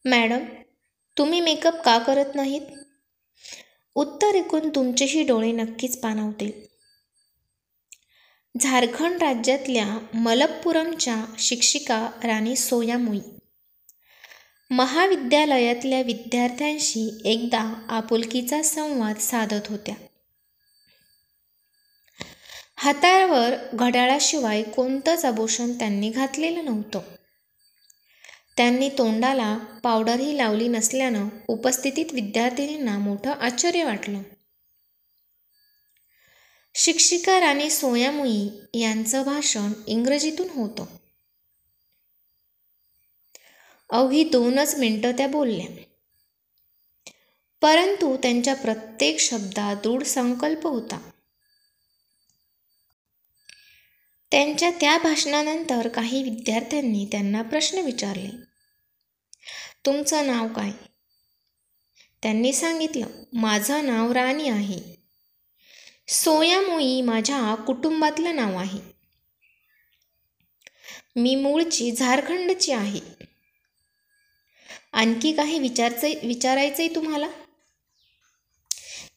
Madam, तुम्ही makeup का करत नाहीत? उत्तर ऐकून तुमचेही डोळे नक्कीच पाणावतील. झारखंड राज्यातल्या मलप्पुरमच्या शिक्षिका राणी सोयामुई महाविद्यालयातल्या विद्यार्थ्यांशी एकदा आपुलकीचा संवाद साधत होत्या. हातावर घड्याळाशिवाय कोणतंच आभूषण त्यांनी घातलेलं नव्हतं. त्यांनी तोंडाला पावडरही लावली नसल्यानं उपस्थित विद्यार्थिनींना मोठं आश्चर्य वाटलं. शिक्षिका राणी सोयामुई यांचं भाषण इंग्रजीतून होतं. अवघी 2च मिनिटं त्या बोलल्या, परंतु त्यांच्या प्रत्येक शब्दात दृढ संकल्प होता. त्यांच्या त्या भाषणानंतर काही विद्यार्थ्यांनी त्यांना प्रश्न विचारले. तुमचं नाव काय? त्यांनी सांगितलं, माझं नाव राणी आहे. सोयामुई माझ्या कुटुंबातलं नाव आहे. मी मूळची झारखंडची आहे. आणखी काही विचारायचंय तुम्हाला?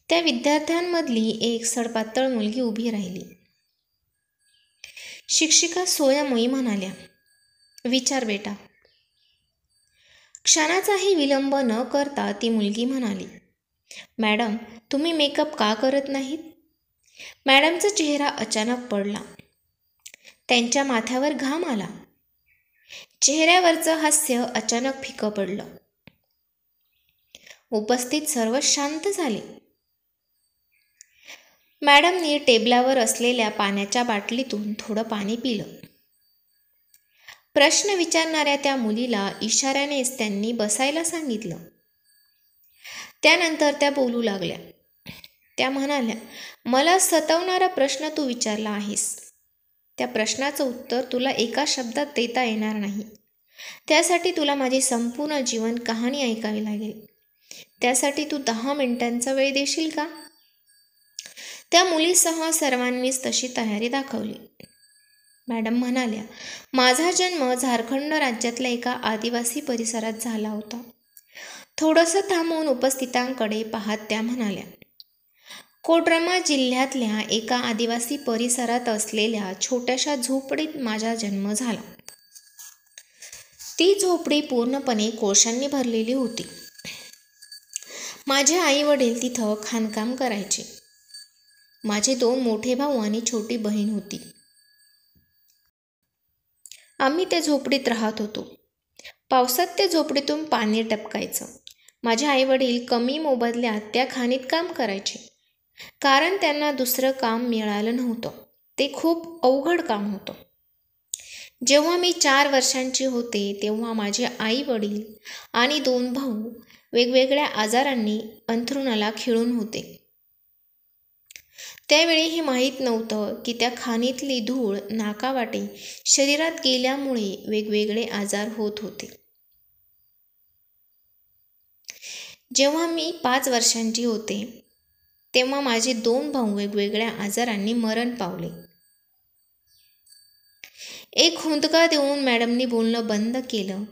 त्या विद्यार्थ्यांमधली एक सडपातळ मुलगी उभी राहिली. शिक्षिका सोयामुई म्हणाल्या, विचार बेटा. क्षणाचाही विलंब न करता ती मुलगी म्हणाली, मॅडम, तुम्ही मेकअप का करत नाहीत? मॅडमचा चेहरा अचानक पडला. त्यांच्या माथ्यावर घाम आला. चेहऱ्यावरचं हास्य अचानक फिकं पडलं. उपस्थित सर्व शांत झाले. मॅडमनी टेबलावर असलेल्या पाण्याच्या बाटलीतून थोडं पाणी पिलं. प्रश्न विचारणाऱ्या त्या मुलीला इशाऱ्यानेच त्यांनी बसायला सांगितलं. त्यानंतर त्या बोलू लागल्या. त्या म्हणाल्या, मला सतावणारा प्रश्न तू विचारला आहेस. त्या प्रश्नाचं उत्तर तुला एका शब्दात देता येणार नाही. त्यासाठी तुला माझी संपूर्ण जीवन कहाणी ऐकावी लागेल. त्यासाठी तू 10 मिनिटांचा वेळ देशील का? त्या मुलीसह सर्वांनीच तशी तयारी दाखवली. मॅडम म्हणाल्या, माझा जन्म झारखंड राज्यातल्या एका आदिवासी परिसरात झाला होता. थोडंसं थांबून उपस्थितांकडे पाहत त्या म्हणाल्या, कोडरमा जिल्ह्यातल्या एका आदिवासी परिसरात असलेल्या छोट्याशा झोपडीत माझा जन्म झाला. ती झोपडी पूर्णपणे कोळशांनी भरलेली होती. माझे आई वडील तिथं खाणकाम करायचे. माझे 2 मोठे भाऊ आणि छोटी बहीण होती. आम्ही त्या झोपडीत राहत होतो. पावसात त्या झोपडीतून पाणी टपकायचं. माझे आई वडील कमी मोबदल्यात त्या खाणीत काम करायचे, कारण त्यांना दुसरं काम मिळालं नव्हतं. ते खूप अवघड काम होतं. जेव्हा मी 4 वर्षांची होते तेव्हा माझे आई वडील आणि 2 भाऊ वेगवेगळ्या आजारांनी अंथरुणाला खिळून होते. त्यावेळी हे माहीत नव्हतं की त्या खाणीतली धूळ नाकावाटे शरीरात गेल्यामुळे वेगवेगळे आजार होत होते. जेव्हा मी 5 वर्षांची होते तेव्हा माझे 2 भाऊ वेगवेगळ्या आजारांनी मरण पावले. एक हुंदका देऊन मॅडमनी बोलणं बंद केलं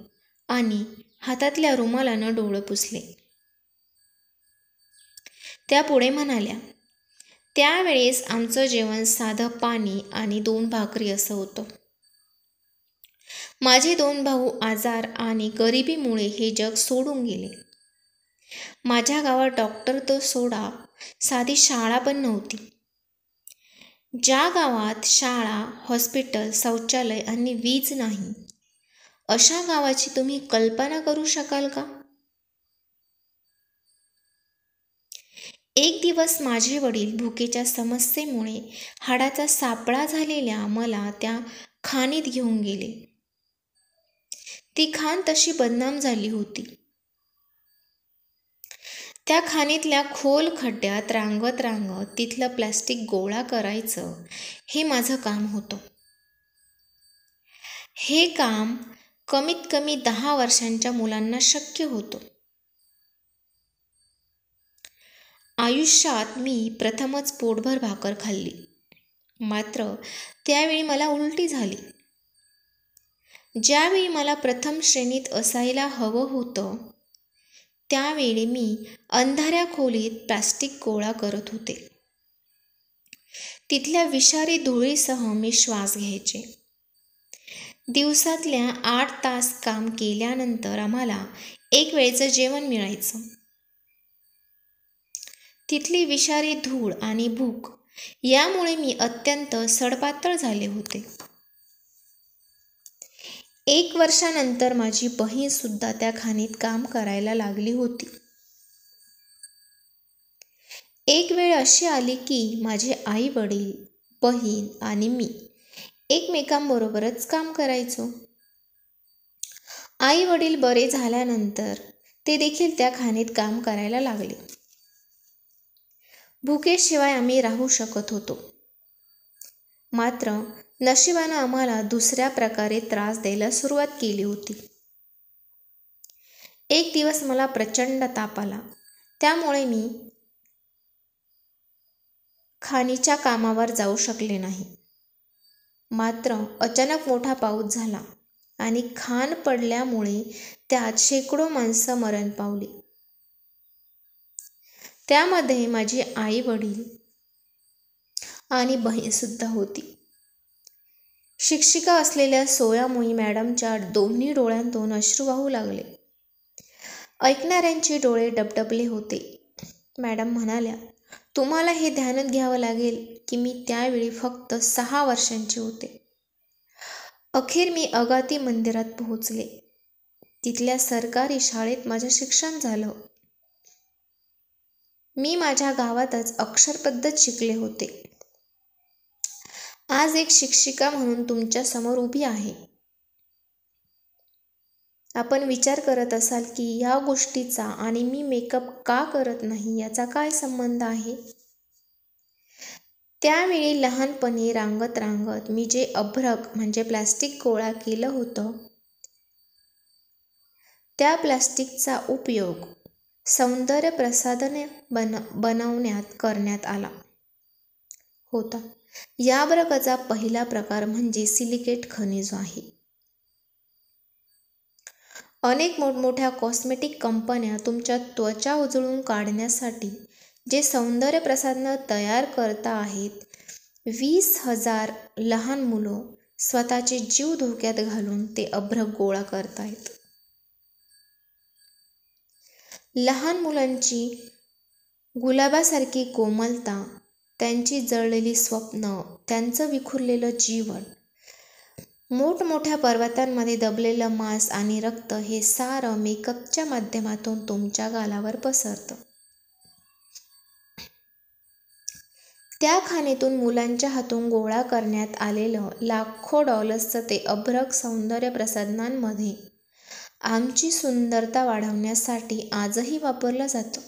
आणि हातातल्या रुमालानं डोळं पुसले. त्या पुढे म्हणाल्या, त्यावेळेस आमचं जेवण साधं पाणी आणि 2 भाकरी असं होतं. माझे 2 भाऊ आजार आणि गरिबीमुळे हे जग सोडून गेले. माझ्या गावात डॉक्टर तर सोडा, साधी शाळा पण नव्हती. ज्या गावात शाळा, हॉस्पिटल, शौचालय आणि वीज नाही, अशा गावाची तुम्ही कल्पना करू शकाल का? एक दिवस माझे वडील भुकेच्या समस्येमुळे हाडाचा सापळा झालेल्या मला त्या खाणीत घेऊन गेले. ती खाण तशी बदनाम झाली होती. त्या खाणीतल्या खोल खड्ड्यात रांगत तिथलं प्लास्टिक गोळा करायचं हे माझं काम होतं. हे काम कमीत कमी 10 वर्षांच्या मुलांना शक्य होतं. आयुष्यात मी प्रथमच पोटभर भाकर खाल्ली. मात्र त्यावेळी मला उलटी झाली. ज्यावेळी मला प्रथम श्रेणीत असायला हवं होतं त्यावेळी मी अंधाऱ्या खोलीत प्लास्टिक गोळा करत होते. तिथल्या विषारी धुळीसह मी श्वास घ्यायचे. दिवसातल्या 8 तास काम केल्यानंतर आम्हाला एक वेळचं जेवण मिळायचं. तिथली विषारी धूळ आणि भूक यामुळे मी अत्यंत सडपातळ झाले होते. 1 वर्षानंतर माझी बहीण सुद्धा त्या खाणीत काम करायला लागली होती. एक वेळ अशी आली की माझे आई वडील, बहीण आणि मी एकमेकांबरोबरच काम करायचो. आई वडील बरे झाल्यानंतर ते देखील त्या खाणीत काम करायला लागले. भुकेशिवाय आम्ही राहू शकत होतो. मात्र नशिबानं आम्हाला दुसऱ्या प्रकारे त्रास द्यायला सुरुवात केली होती. एक दिवस मला प्रचंड ताप आला. त्यामुळे मी खाणीच्या कामावर जाऊ शकले नाही. मात्र अचानक मोठा पाऊस झाला आणि खाण पडल्यामुळे त्यात शेकडो माणसं मरण पावली. त्यामध्ये माझी आई वडील आणि बहीणसुद्धा होती. शिक्षिका असलेल्या सोयामोई मॅडमच्या दोन्ही डोळ्यांतून अश्रू वाहू लागले. ऐकणाऱ्यांचे डोळे डबडबले होते. मॅडम म्हणाल्या, तुम्हाला हे ध्यानात घ्यावं लागेल की मी त्यावेळी फक्त 6 वर्षांचे होते. अखेर मी अगाती मंदिरात पोहोचले. तिथल्या सरकारी शाळेत माझं शिक्षण झालं. मी माझ्या गावातच अक्षरपद्धत शिकले होते. आज एक शिक्षिका म्हणून तुमच्या समोर उभी आहे. आपण विचार करत असाल की या गोष्टीचा आणि मी मेकअप का करत नाही याचा काय संबंध आहे? त्यावेळी लहानपणी रांगत रांगत मी जे अभ्रक म्हणजे प्लास्टिक गोळा केलं होतं त्या प्लास्टिकचा उपयोग सौंदर्य प्रसाधने बनवण्यात करण्यात आला होता. या अभ्रकाचा पहिला प्रकार म्हणजे सिलिकेट खनिज आहे. अनेक मोठमोठ्या कॉस्मेटिक कंपन्या तुमच्या त्वचा उजळून काढण्यासाठी जे सौंदर्य प्रसाधनं तयार करता आहेत, 20,000 लहान मुलं स्वतःचे जीव धोक्यात घालून ते अभ्रक गोळा करतायत. लहान मुलांची गुलाबासारखी कोमलता, त्यांची जळलेली स्वप्न, त्यांचं विखुरलेलं जीवन, मोठमोठ्या पर्वतांमध्ये दबलेलं मांस आणि रक्त हे सारं मेकअपच्या माध्यमातून तुमच्या गालावर पसरतं. त्या खाणीतून मुलांच्या हातून गोळा करण्यात आलेलं लाखो डॉलर्सचं ते अभ्रक सौंदर्य प्रसाधनांमध्ये आमची सुंदरता वाढवण्यासाठी आजही वापरलं जातं.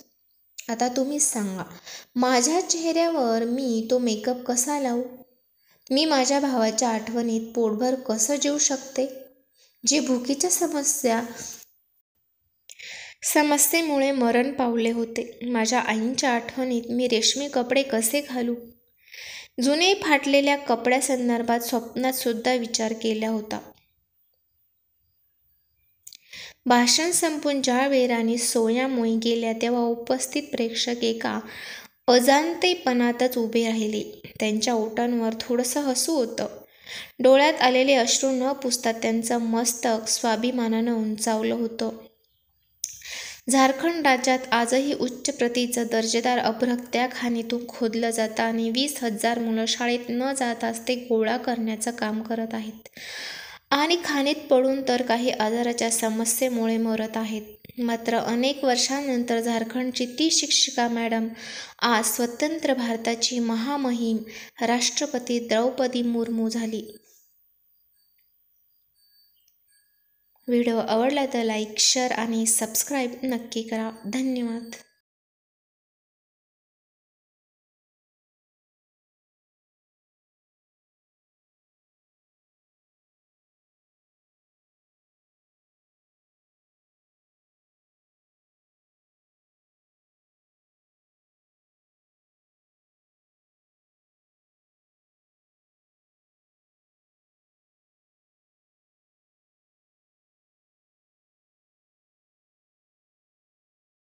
आता तुम्हीच सांगा, माझ्या चेहऱ्यावर मी तो मेकअप कसा लावू? मी माझ्या भावाच्या आठवणीत पोटभर कसं जेवू शकते, जे भुकेच्या समस्येमुळे मरण पावले होते? माझ्या आईंच्या आठवणीत मी रेशमी कपडे कसे घालू? जुने फाटलेल्या कपड्यासंदर्भात स्वप्नात सुद्धा विचार केला होता. भाषण संपून ज्या वेळाने सोयामोई गेल्या तेव्हा उपस्थित प्रेक्षक एका अजाणतेपणातच उभे राहिले. त्यांच्या ओठांवर थोडंसं हसू होतं. डोळ्यात आलेले अश्रू न पुसता त्यांचं मस्तक स्वाभिमानानं उंचावलं होतं. झारखंड राज्यात आजही उच्च प्रतीचं दर्जेदार अभ्रक त्या खाणीतून खोदलं जातं आणि 20,000 मुलं शाळेत न जाताच ते गोळा करण्याचं काम करत आहेत आणि खाणीत पडून तर काही आजाराच्या समस्येमुळे मरत आहेत. मात्र अनेक वर्षांनंतर झारखंडची ती शिक्षिका मॅडम आज स्वतंत्र भारताची महामहिम राष्ट्रपती द्रौपदी मुर्मू झाली. व्हिडिओ आवडला तर लाईक, शेअर आणि सबस्क्राईब नक्की करा. धन्यवाद.